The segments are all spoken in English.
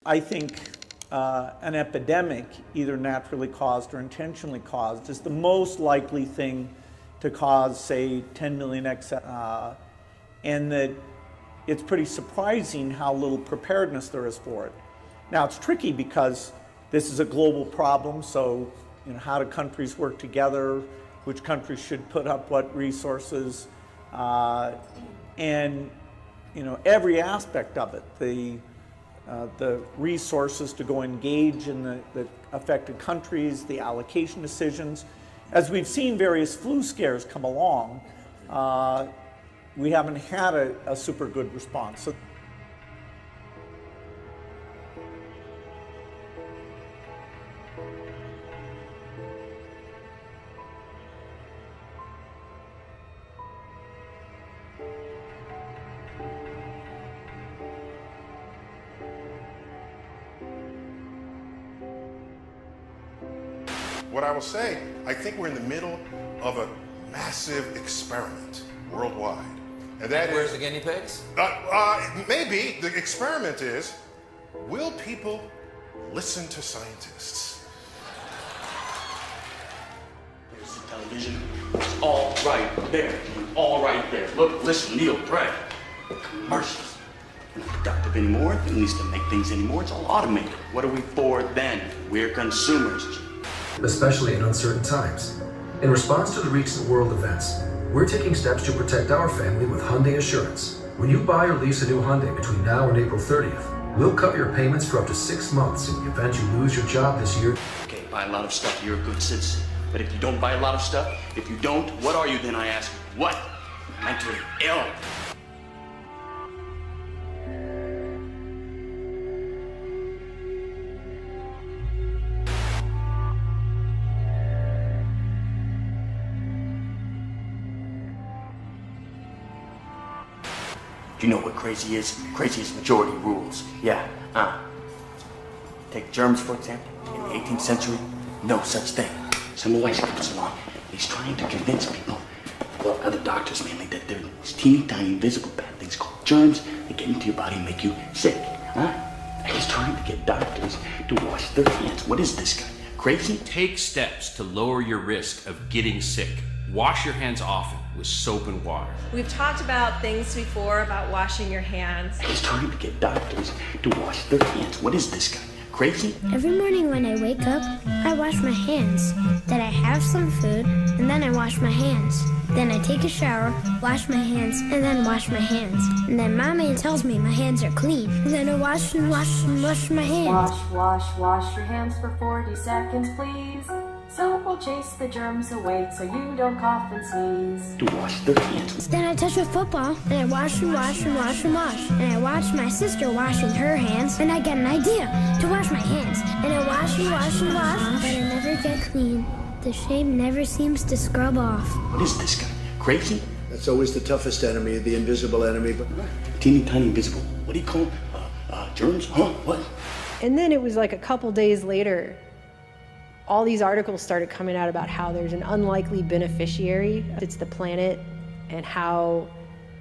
I think an epidemic, either naturally caused or intentionally caused, is the most likely thing to cause, say, 10 million and that it's pretty surprising how little preparedness there is for it. Now, it's tricky because this is a global problem, so how do countries work together? Which countries should put up what resources? And every aspect of it, the resources to go engage in the affected countries, the allocation decisions. As we've seen various flu scares come along, we haven't had a super good response. So what I will say, I think we're in the middle of a massive experiment worldwide. And that Where's is, the guinea pigs? maybe the experiment is, will people listen to scientists? Here's the television. It's all right there. All right there. Look, listen, Neil, pray. Commercials. We're not productive anymore. It needs to make things anymore. It's all automated. What are we for then? We're consumers. Especially in uncertain times. In response to the recent world events, we're taking steps to protect our family with Hyundai Assurance. When you buy or lease a new Hyundai between now and April 30th, we'll cover your payments for up to 6 months in the event you lose your job this year. Okay, buy a lot of stuff, you're a good citizen. But if you don't buy a lot of stuff, if you don't, what are you then, I ask you? What? Mentally ill. Do you know what crazy is? Crazy is majority rules. Yeah, Take germs, for example. In the 18th century, no such thing. Semmelweis comes along. He's trying to convince people, well, other doctors mainly, that there are these teeny tiny invisible bad things called germs that get into your body and make you sick. He's trying to get doctors to wash their hands. What is this guy? Crazy? Take steps to lower your risk of getting sick. Wash your hands often with soap and water. We've talked about things before about washing your hands. He's trying to get doctors to wash their hands. What is this guy? Crazy? Every morning when I wake up, I wash my hands. Then I have some food, and then I wash my hands. Then I take a shower, wash my hands, and then wash my hands. And then Mommy tells me my hands are clean. And then I wash and wash and wash my hands. Wash your hands for 40 seconds, please. Soap will chase the germs away so you don't cough and sneeze. To wash their hands. Then I touch a football, and I wash and wash and wash and wash. And I watch my sister washing her hands, and I get an idea to wash my hands. And I wash and wash and wash, but I never get clean. The shame never seems to scrub off. What is this guy? Crazy? That's always the toughest enemy, the invisible enemy. But teeny tiny invisible. What do you call them? Germs? Huh? What? And then it was like a couple days later, all these articles started coming out about how there's an unlikely beneficiary. It's the planet, and how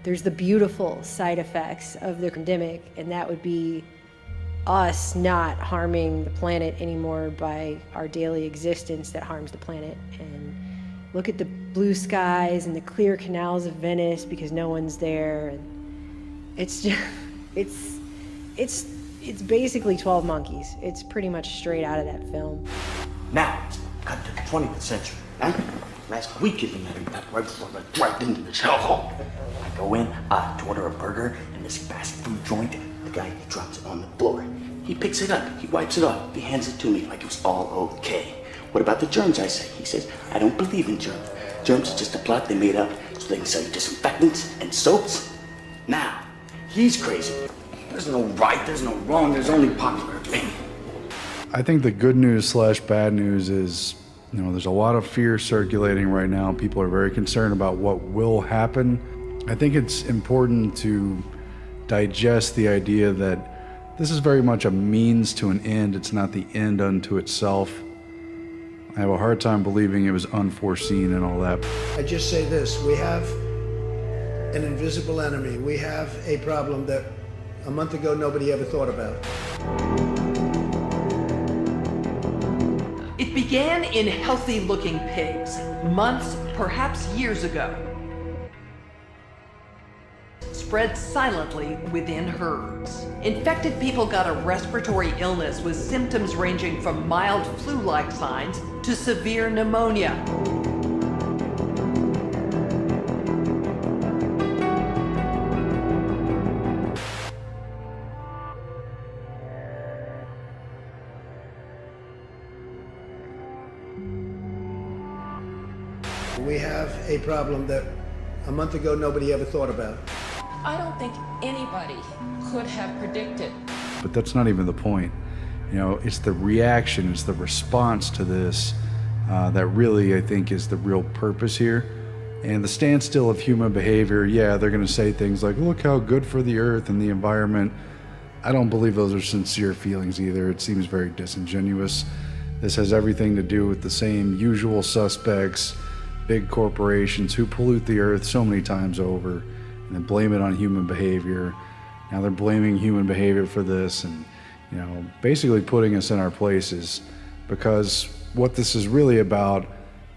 there's the beautiful side effects of the pandemic, and that would be us not harming the planet anymore by our daily existence that harms the planet. And look at the blue skies and the clear canals of Venice because no one's there. And it's just, it's basically 12 Monkeys. It's pretty much straight out of that film. Now, cut to the 20th century. Last week, as a matter of fact, right before I dragged into this hellhole, I go in, to order a burger, and this fast food joint, the guy drops it on the floor. He picks it up, he wipes it off, he hands it to me like it was all okay. What about the germs, I say? He says, I don't believe in germs. Germs are just a plot they made up so they can sell you disinfectants and soaps. Now, he's crazy. There's no right, there's no wrong, there's only popular opinion. I think the good news / bad news is, there's a lot of fear circulating right now. People are very concerned about what will happen. I think it's important to digest the idea that this is very much a means to an end. It's not the end unto itself. I have a hard time believing it was unforeseen and all that. I just say this, we have an invisible enemy. We have a problem that a month ago nobody ever thought about. began in healthy-looking pigs, months, perhaps years ago. Spread silently within herds. Infected people got a respiratory illness with symptoms ranging from mild flu-like signs to severe pneumonia. We have a problem that a month ago nobody ever thought about. I don't think anybody could have predicted. But that's not even the point. You know, it's the reaction, it's the response to this that really, I think, is the real purpose here. And the standstill of human behavior, yeah, they're going to say things like, look how good for the earth and the environment. I don't believe those are sincere feelings either. It seems very disingenuous. This has everything to do with the same usual suspects, big corporations who pollute the earth so many times over and then blame it on human behavior. Now they're blaming human behavior for this and, you know, basically putting us in our places, because what this is really about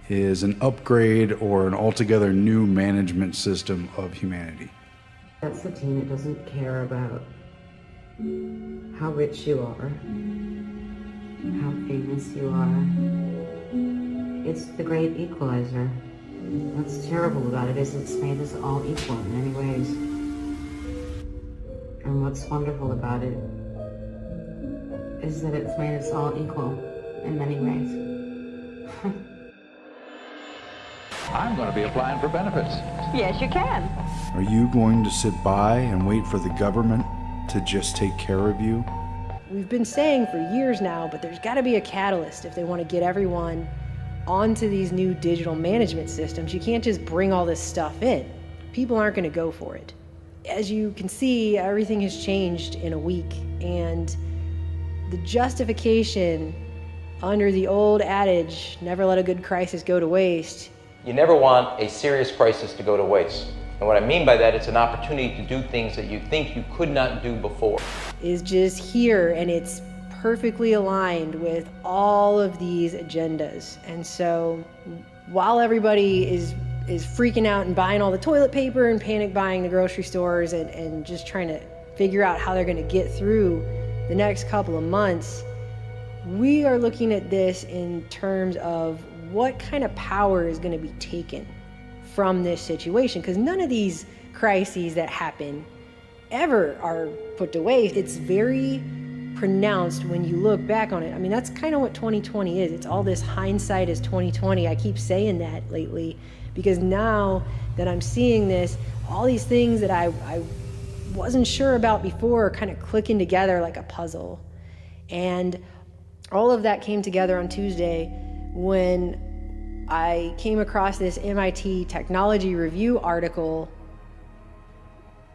is an upgrade or an altogether new management system of humanity. That's the team that doesn't care about how rich you are, how famous you are. It's the great equalizer. What's terrible about it is it's made us all equal in many ways. And what's wonderful about it is that it's made us all equal in many ways. I'm going to be applying for benefits. Yes, you can. Are you going to sit by and wait for the government to just take care of you? We've been saying for years now, but there's got to be a catalyst if they want to get everyone onto these new digital management systems. You can't just bring all this stuff in. People aren't going to go for it. As you can see, everything has changed in a week, and the justification under the old adage, never let a good crisis go to waste. You never want a serious crisis to go to waste. And what I mean by that, it's an opportunity to do things that you think you could not do before. Is just here, and it's perfectly aligned with all of these agendas. And so while everybody is freaking out and buying all the toilet paper and panic buying the grocery stores and just trying to figure out how they're going to get through the next couple of months, we are looking at this in terms of what kind of power is going to be taken from this situation, because none of these crises that happen ever are put to waste. It's very pronounced when you look back on it. I mean, that's kind of what 2020 is. It's all this hindsight is 2020. I keep saying that lately because now that I'm seeing this, all these things that I wasn't sure about before are kind of clicking together like a puzzle. And all of that came together on Tuesday when I came across this MIT Technology Review article,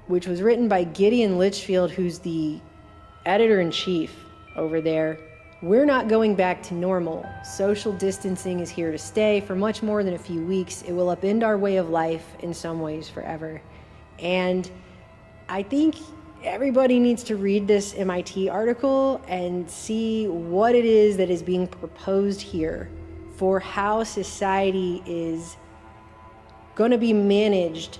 which was written by Gideon Litchfield, who's the editor-in-chief over there. We're not going back to normal. Social distancing is here to stay for much more than a few weeks. It will upend our way of life in some ways forever. And I think everybody needs to read this MIT article and see what it is that is being proposed here for how society is going to be managed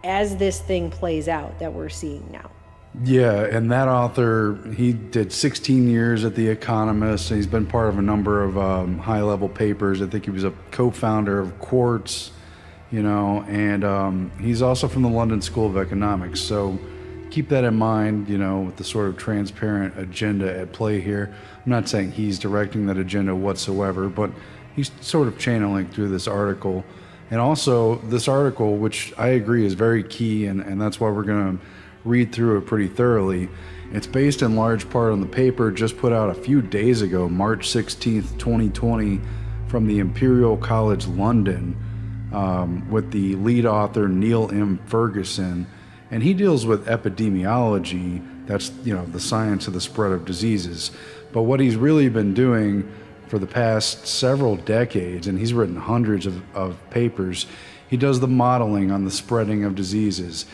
as this thing plays out that we're seeing now. Yeah, and that author, he did 16 years at The Economist, and he's been part of a number of high-level papers. I think he was a co-founder of Quartz, you know, and he's also from the London School of Economics. So keep that in mind, you know, with the sort of transparent agenda at play here. I'm not saying he's directing that agenda whatsoever, but he's sort of channeling through this article. And also, this article, which I agree is very key, and that's why we're going to read through it pretty thoroughly. It's based in large part on the paper just put out a few days ago, March 16th, 2020, from the Imperial College London, with the lead author Neil M. Ferguson. And he deals with epidemiology, that's, you know, the science of the spread of diseases. But what he's really been doing for the past several decades, and he's written hundreds of papers, he does the modeling on the spreading of diseases.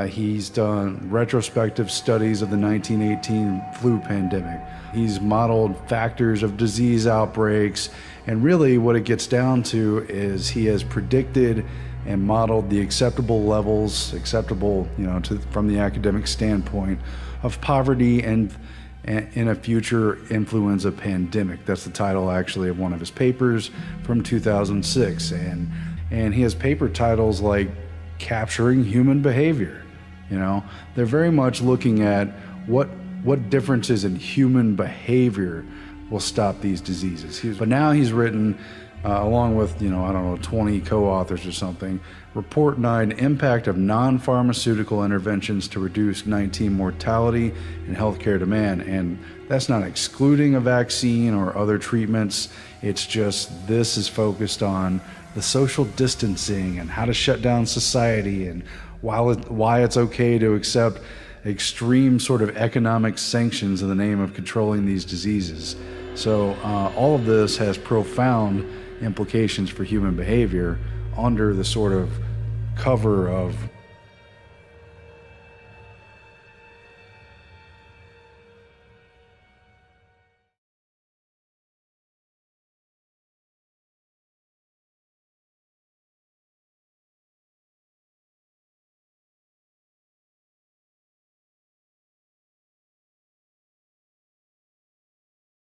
He's done retrospective studies of the 1918 flu pandemic. He's modeled factors of disease outbreaks, and really what it gets down to is he has predicted and modeled the acceptable levels, from the academic standpoint, of poverty and in a future influenza pandemic. That's the title actually of one of his papers from 2006. And he has paper titles like Capturing Human Behavior. They're very much looking at what differences in human behavior will stop these diseases. But now he's written, along with, 20 co-authors or something, Report 9, Impact of Non-Pharmaceutical Interventions to Reduce 19 Mortality and Healthcare Demand. And that's not excluding a vaccine or other treatments. It's just this is focused on the social distancing and how to shut down society, and why it's okay to accept extreme sort of economic sanctions in the name of controlling these diseases. So all of this has profound implications for human behavior under the sort of cover of